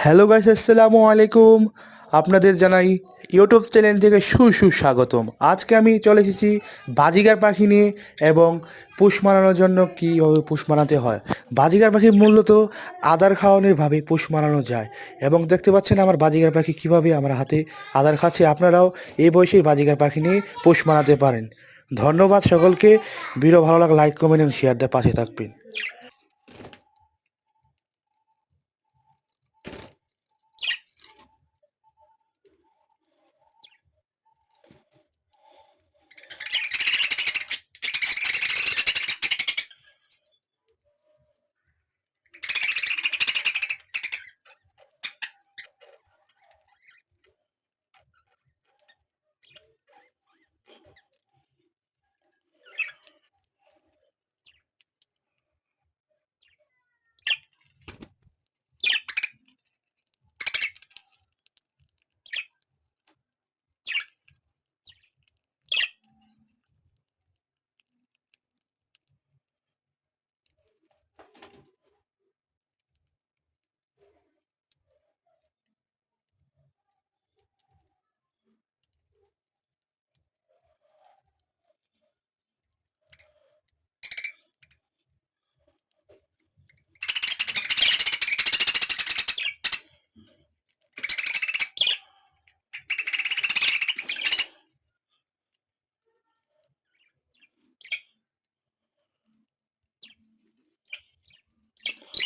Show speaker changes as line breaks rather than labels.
Hello guys, আসসালামু আলাইকুম। আপনাদের জানাই ইউটিউব চ্যানেল থেকে সুস্বাগতম। আজকে আমি চলে এসেছি বাজিগার পাখি নিয়ে এবং পোষ মানানোর জন্য কীভাবে পোষ মানাতে হয়। বাজিগার পাখি মূলত আদার খাওয়ানোর ভাবে পোষ মানানো যায় এবং দেখতে পাচ্ছেন আমার বাজিগার পাখি কীভাবে আমার হাতে আদার খাচ্ছে। আপনারাও এই বয়সে বাজিগার পাখি নিয়ে পোষ মানাতে পারেন। ধন্যবাদ সকলকে। ভিডিও ভালো লাগলে লাইক, কমেন্ট এবং শেয়ার দিয়ে পাশে থাকবেন।